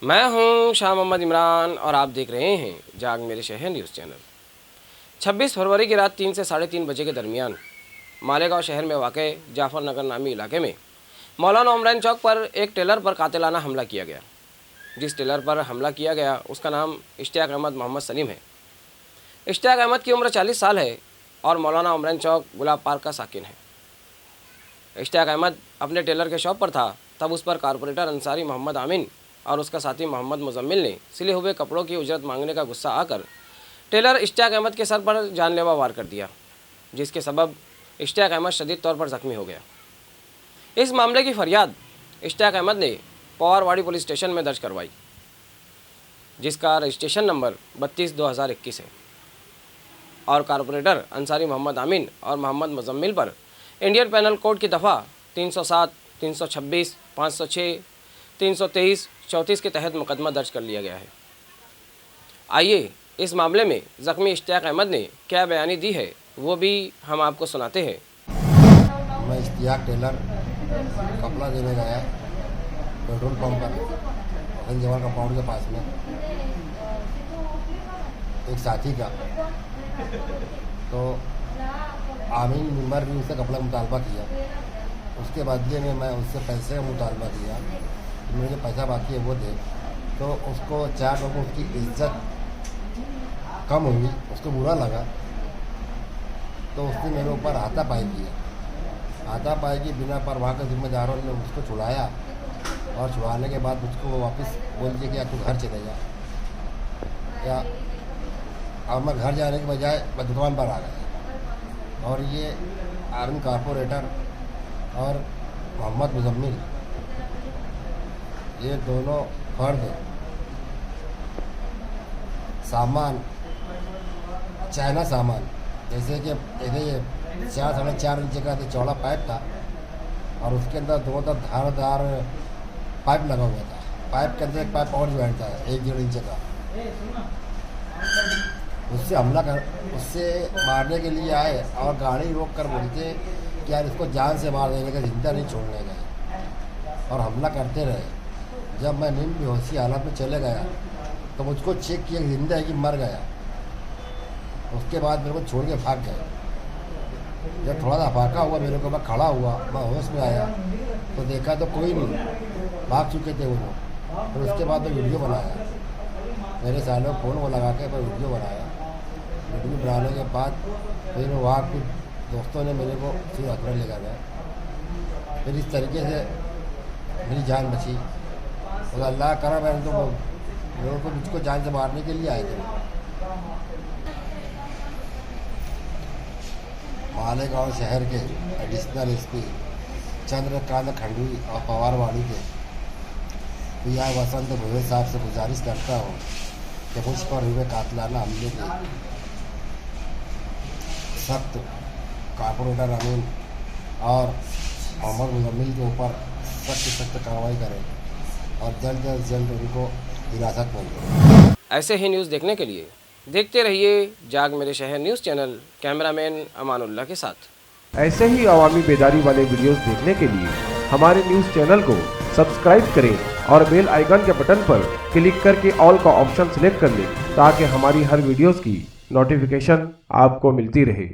मैं हूं शाह मोहम्मद इमरान और आप देख रहे हैं जाग मेरे शहर न्यूज़ चैनल। 26 फरवरी की रात 3 से 3:30 बजे के दरमियान मालेगांव शहर में वाक़े जाफर नगर नामी इलाके में मौलाना उमरान चौक पर एक टेलर पर कातिलाना हमला किया गया। जिस टेलर पर हमला किया गया उसका नाम इश्तियाक अहमद मोहम्मद सलीम है। इश्तियाक अहमद की उम्र 40 साल है और मौलाना उमरान चौक गुलाब पार्क का साकिन है। इश्तियाक अहमद अपने टेलर के शॉप पर था, तब उस पर कारपोरेटर अंसारी मोहम्मद आमीन और उसका साथी मोहम्मद मुजम्मिल ने सिले हुए कपड़ों की उजरत मांगने का गुस्सा आकर टेलर इश्तियाक अहमद के सर पर जानलेवा वार कर दिया, जिसके सबब इश्तियाक अहमद शदीद तौर पर ज़ख्मी हो गया। इस मामले की फरियाद इश्तियाक अहमद ने पवारवाड़ी पुलिस स्टेशन में दर्ज करवाई, जिसका रजिस्ट्रेशन नंबर 32/2021 है और कारपोरेटर अंसारी मोहम्मद आमीन और मोहम्मद मुजम्मिल पर इंडियन पेनल कोड की दफ़ा 307, 326, 506, 323, 34 के तहत मुकदमा दर्ज कर लिया गया है। आइए इस मामले में ज़ख्मी इश्तियाक अहमद ने क्या बयानी दी है वो भी हम आपको सुनाते हैं। मैं इश्तियाक टेलर कपड़ा देने गया पेट्रोल पंप पर जवान कंपाउंड के पास में एक साथी का, तो आमीन मेंबर भी उससे कपड़ा मुतालबा किया। उसके बदले में मैं उससे पैसे का मुतालबा किया, मुझे पैसा बाकी है वो दे। तो उसको 4 लोगों की इज्जत कम हुई, उसको बुरा लगा, तो उसने मेरे ऊपर हाथापाई किया। हाथापाई की बिना पर वहाँ के जिम्मेदारों ने उसको छुड़ाया और छुड़ाने के बाद उसको वापस बोल दिया कि या तू घर चले जा, या अब मैं घर जाने के बजाय मैं दुकान पर आ गया। और ये आर्मी कारपोरेटर और मोहम्मद मुजम्मिल, ये दोनों फर्द सामान, चाइना सामान, जैसे कि ये 4-4.5 इंच का चौड़ा पाइप था और उसके अंदर दोनों तरफ धारदार पाइप लगा हुआ था। पाइप के अंदर एक पाइप और ज्वाइंट था 1-1.5 इंच का। उससे मारने के लिए आए और गाड़ी रोक कर बोलते कि यार इसको जान से मार देने का, जिंदा नहीं छोड़ने गए, और हमला करते रहे। जब मैं नींद बेहोशी हालत में चले गया तो मुझको चेक किया कि जिंदा है कि मर गया। उसके बाद मेरे को छोड़ के भाग गए। जब थोड़ा सा फाका हुआ मेरे को, मैं खड़ा हुआ, मैं होश में आया तो देखा तो कोई नहीं, भाग चुके थे वो लोग। फिर उसके बाद मैं वीडियो बनाया, मेरे सालों फ़ोन को लगा के मैं वीडियो बनाया। वीडियो बनाने के बाद फिर वहाँ कुछ दोस्तों ने मेरे को फिर हथौड़ा लेकर गए। फिर इस तरीके से मेरी जान बची और अल्लाह करा। मैंने तो लोगों को मुझको जान से मारने के लिए आए थे। मालेगांव शहर के एडिशनल एसपी चंद्रकांत खंडवी और पवारवाड़ी के पीआई वसंत भुवे साहब से गुजारिश करता हूँ कि मुझ पर हुए कातिलाना हमले के सख्त कारपोरेटर अमीन और मोहम्मद मुजम्मिल के ऊपर सख्त कार्रवाई करें और जल्द से जल्द उनको हिरासत में लें। ऐसे ही न्यूज़ देखने के लिए देखते रहिए जाग मेरे शहर न्यूज़ चैनल, कैमरामैन अमानुल्लाह के साथ। ऐसे ही अवामी बेदारी वाले वीडियोस देखने के लिए हमारे न्यूज़ चैनल को सब्सक्राइब करें और बेल आइकन के बटन पर क्लिक करके ऑल का ऑप्शन सिलेक्ट कर लें, ताकि हमारी हर वीडियोस की नोटिफिकेशन आपको मिलती रहे।